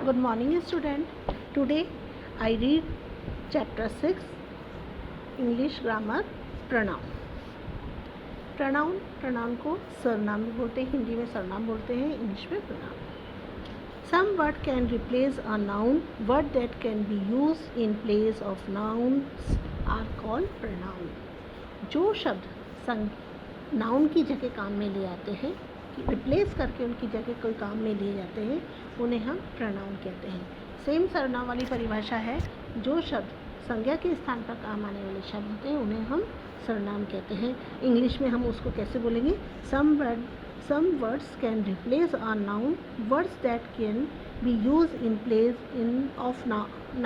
Good morning, student. Today I read chapter 6 English grammar pronoun. Pronoun को सरनाम भी बोलते हैं, हिंदी में सरनाम बोलते हैं, इंग्लिश में pronoun. Some word can replace a noun. Word that can be used in place of nouns are called pronoun. जो शब्द नाउन की जगह काम में ले आते हैं, रिप्लेस करके उनकी जगह कोई काम में लिए जाते हैं, उन्हें हम प्रनाउन कहते हैं. सेम सरनाम वाली परिभाषा है. जो शब्द संज्ञा के स्थान पर काम आने वाले शब्द होते हैं उन्हें हम सरनाम कहते हैं. इंग्लिश में हम उसको कैसे बोलेंगे? Some words can replace a noun. Words that can be used in place of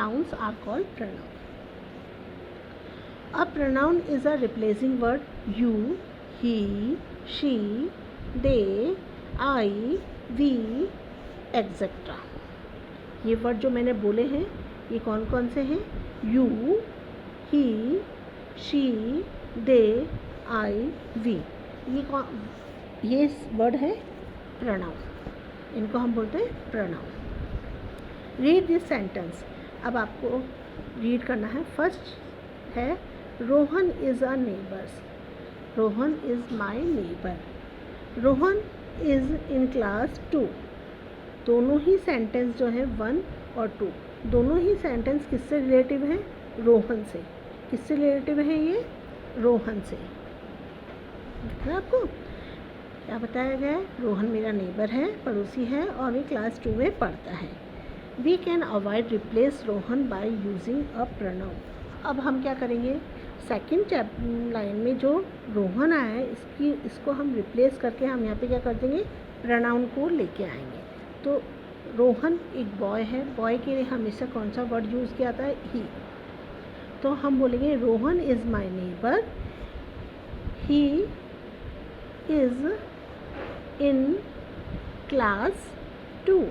nouns are called pronoun. A pronoun is a replacing word. You, he, she, they, I, we, etc. ये word जो मैंने बोले हैं ये कौन कौन से हैं? You, he, she, they, I, we. ये वर्ड है प्रनाउन. इनको हम बोलते हैं प्रनाउन. Read this sentence. अब आपको रीड करना है. फर्स्ट है Rohan is a neighbours. Rohan is my neighbour. Rohan is in class 2. दोनों ही सेंटेंस जो है 1 और 2 दोनों ही सेंटेंस किससे रिलेटिव है? रोहन से. किससे रिलेटिव है ये? रोहन से. है आपको क्या बताया गया है? रोहन मेरा नेबर है, पड़ोसी है और ये क्लास 2 में पढ़ता है. We can avoid replace Rohan by using a pronoun. अब हम क्या करेंगे? सेकेंड लाइन में जो रोहन आया है इसको हम रिप्लेस करके हम यहाँ पे क्या कर देंगे? प्रोनाउन को लेके आएंगे. तो रोहन एक बॉय है. बॉय के लिए हमेशा कौन सा वर्ड यूज़ किया जाता है? ही. तो हम बोलेंगे Rohan is my neighbour. He is in class 2.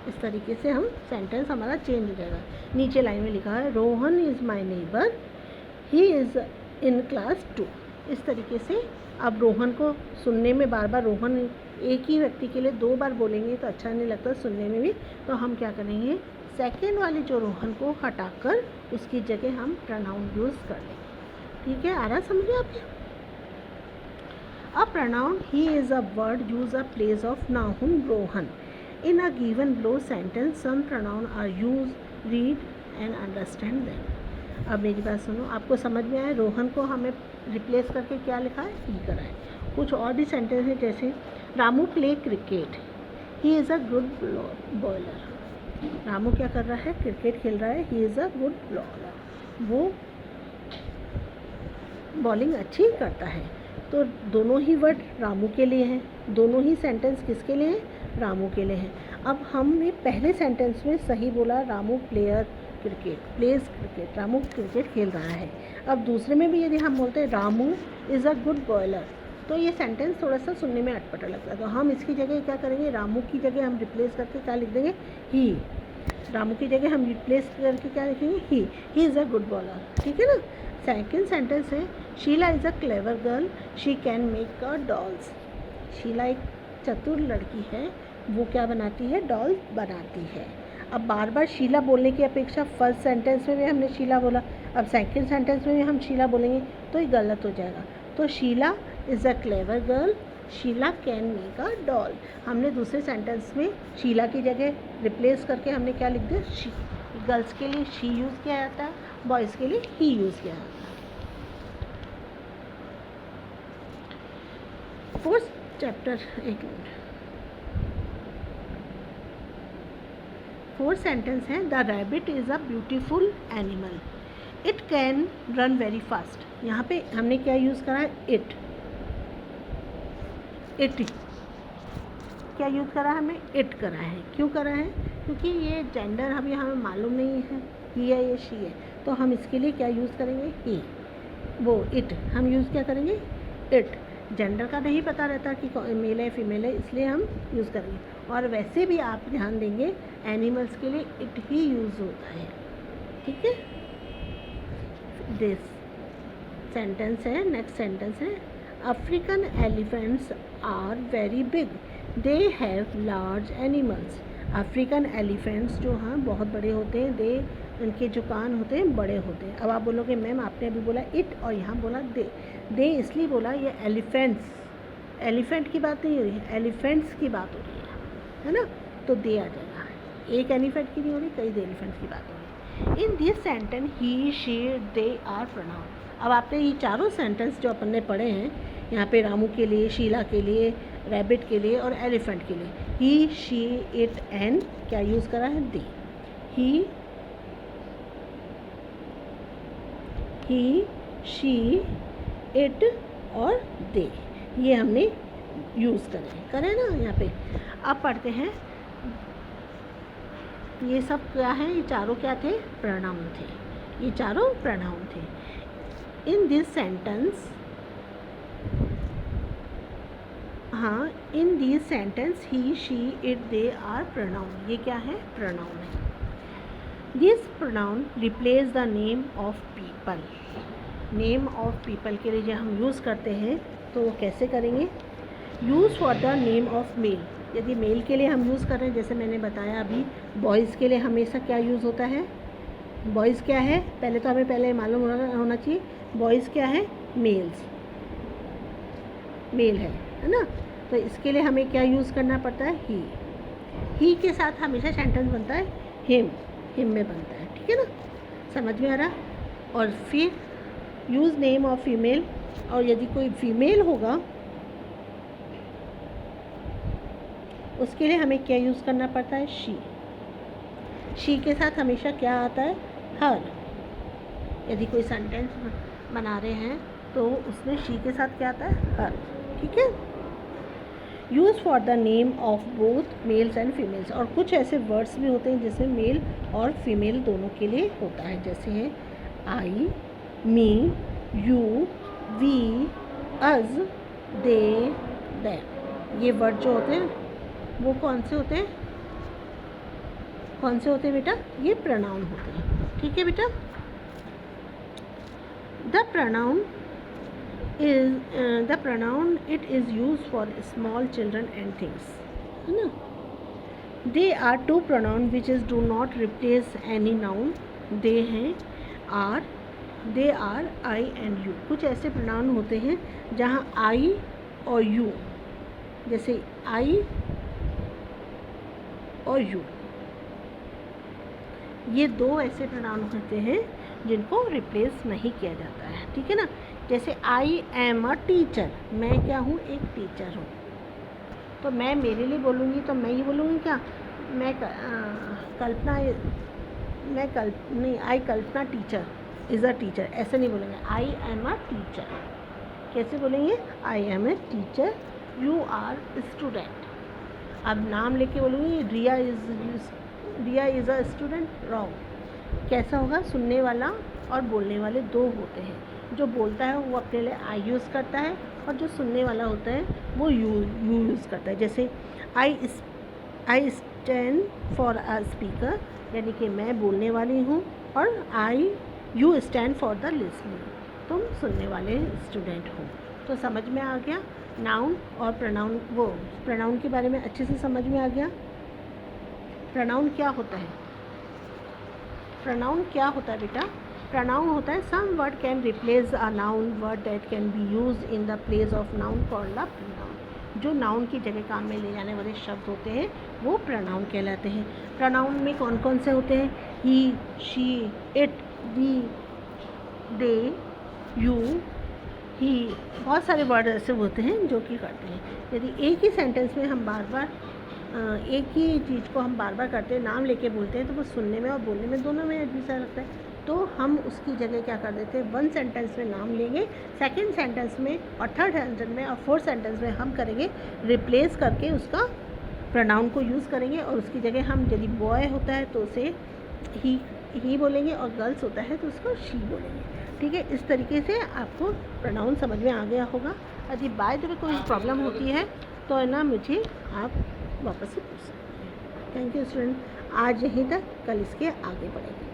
इस तरीके से हम सेंटेंस हमारा चेंज हो जाएगा. नीचे लाइन में लिखा है Rohan is my neighbour. He is in class 2. इस तरीके से अब रोहन को सुनने में बार बार रोहन एक ही व्यक्ति के लिए 2 बार बोलेंगे तो अच्छा नहीं लगता सुनने में भी. तो हम क्या करेंगे? सेकेंड वाली जो रोहन को हटाकर उसकी जगह हम प्रोनाउन यूज़ कर लेंगे. ठीक है, आ रहा समझिए आपके? A pronoun he is a word use a place of noun Rohan. In a given below sentence, some pronoun are used. Read and understand them. अब मेरी बात सुनो. आपको समझ में आया? रोहन को हमें रिप्लेस करके क्या लिखा है? ही करा है. कुछ और भी सेंटेंस है जैसे Ramu play cricket. He is a good bowler. Ramu क्या कर रहा है? क्रिकेट खेल रहा है. ही इज़ अ गुड बॉलर. वो बॉलिंग अच्छी करता है. तो दोनों ही वर्ड रामू के लिए हैं. दोनों ही सेंटेंस किसके लिए हैं? रामू के लिए हैं. अब हमने पहले सेंटेंस में सही बोला Ramu player cricket, pledge cricket. Ramu cricket खेल रहा है. अब दूसरे में भी यदि हम बोलते हैं Ramu is a good bowler तो ये सेंटेंस थोड़ा सा सुनने में अटपटा लगता है. तो हम इसकी जगह क्या करेंगे? रामू की जगह हम रिप्लेस करके क्या लिख देंगे? ही. रामू की जगह हम रिप्लेस करके क्या लिखेंगे? He is a good bowler. ठीक है ना. सेकेंड सेंटेंस है Sheela is a clever girl. She can make a dolls. Sheela एक चतुर लड़की है. वो क्या बनाती है? डॉल बनाती है. अब बार बार शीला बोलने की अपेक्षा फर्स्ट सेंटेंस में भी हमने शीला बोला. अब सेकंड सेंटेंस में भी हम शीला बोलेंगे तो ये गलत हो जाएगा. तो Sheela is a clever girl. Sheela can make a doll. हमने दूसरे सेंटेंस में शीला की जगह रिप्लेस करके हमने क्या लिख दिया? शी. गर्ल्स के लिए शी यूज़ किया जाता है, बॉयज़ के लिए ही यूज़ किया जाता है. Fourth chapter. एक मिनट. फोर्थ सेंटेंस है the rabbit is a beautiful animal. It can run very fast. यहाँ पे हमने क्या यूज़ करा है? इट. क्या यूज़ करा है? हमें इट करा है. क्यों करा है? क्योंकि ये जेंडर अभी हमें मालूम नहीं है ही है या शी है. तो हम इसके लिए क्या यूज़ करेंगे? ही. वो इट हम यूज़ क्या करेंगे? इट. जेंडर का नहीं पता रहता कि मेल है फीमेल है, इसलिए हम यूज़ करेंगे. और वैसे भी आप ध्यान देंगे एनिमल्स के लिए इट ही यूज़ होता है. ठीक है. दिस सेंटेंस है. नेक्स्ट सेंटेंस है African elephants are very big. They have large animals. African elephants जो हैं बहुत बड़े होते हैं। दे, उनके जो कान होते हैं बड़े होते हैं। अब आप बोलोगे मैम आपने अभी बोला इट और यहाँ बोला दे। दे इसलिए बोला, ये एलिफेंट्स, एलिफेंट की बात नहीं हो रही है, एलिफेंट्स की बात हो रही है ना, तो दे आ जाएगा। एक एलिफेंट की नहीं हो रही, कई एलिफेंट्स की बात हो रही है। In this sentence he, she, they are pronoun. अब आपने ये चारों सेंटेंस जो अपन ने पढ़े हैं यहाँ पे, रामू के लिए, शीला के लिए, रैबिट के लिए और एलिफेंट के लिए, ही, शी, इट एंड क्या यूज़ करा है, दे। ही, शी, इट और दे, ये हमने यूज़ करें ना यहाँ पे। अब पढ़ते हैं, ये सब क्या है, ये चारों क्या थे, प्रोनाउन थे, ये चारों प्रोनाउन थे। इन दिस सेंटेंस, हाँ, in this sentence he, she, it, they are pronoun. ये क्या है, प्रोनाउन है। This pronoun replace the name of people. Name of people के लिए जो हम यूज़ करते हैं तो वो कैसे करेंगे, use for the name of male. यदि मेल के लिए हम यूज़ कर रहे हैं, जैसे मैंने बताया अभी, बॉयज़ के लिए हमेशा क्या यूज़ होता है, बॉयज़ क्या है, पहले तो हमें पहले मालूम होना चाहिए, बॉयज़ क्या है, मेल्स, मेल है ना। तो इसके लिए हमें क्या यूज़ करना पड़ता है, ही के साथ हमेशा सेंटेंस बनता है हिम में बनता है, ठीक है ना, समझ में आ रहा। और फिर यूज़ नेम ऑफ फीमेल, और यदि कोई फीमेल होगा उसके लिए हमें क्या यूज़ करना पड़ता है, शी के साथ हमेशा क्या आता है, हर। यदि कोई सेंटेंस बना रहे हैं तो उसमें शी के साथ क्या आता है, हर, ठीक है। Use for the name of both mails and females, और कुछ ऐसे वर्ड्स भी होते हैं जिसमें मेल और फीमेल दोनों के लिए होता है, जैसे है I, me, you, we, us, they, them. ये वर्ड जो होते हैं वो कौन से होते हैं, कौन से होते हैं बेटा, ये प्रोनाउन होते हैं, ठीक है बेटा। The pronoun it is use for small children and things, है ना। They are two pronoun which is do not replace any noun. They हैं, are, they are, I and you. कुछ ऐसे प्रोनाउन होते हैं जहाँ आई और यू, जैसे आई और यू, ये दो ऐसे प्रोनाउन होते हैं जिनको रिप्लेस नहीं किया जाता है, ठीक है ना। जैसे आई एम अ टीचर, मैं क्या हूँ, एक टीचर हूँ। तो मैं मेरे लिए बोलूँगी तो मैं ये बोलूँगी क्या, मैं कल्पना, नहीं, I Kalpana teacher is a teacher, ऐसे नहीं बोलेंगे। आई एम अ टीचर कैसे बोलेंगे, I am a teacher, you are student. अब नाम लेके बोलूँगी Riya is a student, wrong. कैसा होगा, सुनने वाला और बोलने वाले दो होते हैं। जो बोलता है वो अपने लिए आई यूज़ करता है, और जो सुनने वाला होता है वो यू यूज़ करता है। जैसे I stand for a speaker, यानी कि मैं बोलने वाली हूँ, और you stand for the listening, तुम सुनने वाले स्टूडेंट हो। तो समझ में आ गया नाउन और प्रोनाउन, वो प्रोनाउन के बारे में अच्छे से समझ में आ गया। प्रोनाउन क्या होता है, प्रोनाउन क्या होता है बेटा, प्रोनाउन होता है some word can replace a noun, word that can be use in the place of noun called a pronoun. जो नाउन की जगह काम में ले जाने वाले शब्द होते हैं वो प्रोनाउन कहलाते हैं। प्रोनाउन में कौन कौन से होते हैं, he, she, it, we, they, you, he, बहुत सारे वर्ड ऐसे होते हैं जो कि करते हैं। यदि एक ही सेंटेंस में हम बार बार एक ही चीज़ को हम बार बार करते हैं, नाम लेके बोलते हैं, तो वो सुनने में और बोलने में दोनों में अजीब सा लगता है। तो हम उसकी जगह क्या कर देते हैं, वन सेंटेंस में नाम लेंगे, सेकंड सेंटेंस में और थर्ड सेंटेंस में और फोर्थ सेंटेंस में हम करेंगे रिप्लेस करके उसका प्रोनाउन को यूज़ करेंगे, और उसकी जगह हम, यदि बॉय होता है तो उसे ही बोलेंगे, और गर्ल्स होता है तो उसको शी बोलेंगे, ठीक है। इस तरीके से आपको प्रोनाउन समझ में आ गया होगा। यदि बाय द वे कोई प्रॉब्लम होती है तो है ना, मुझे आप वापस से पूछ सकते हैं। थैंक यू स्टूडेंट, आज यहीं तक, कल इसके आगे बढ़ेंगे।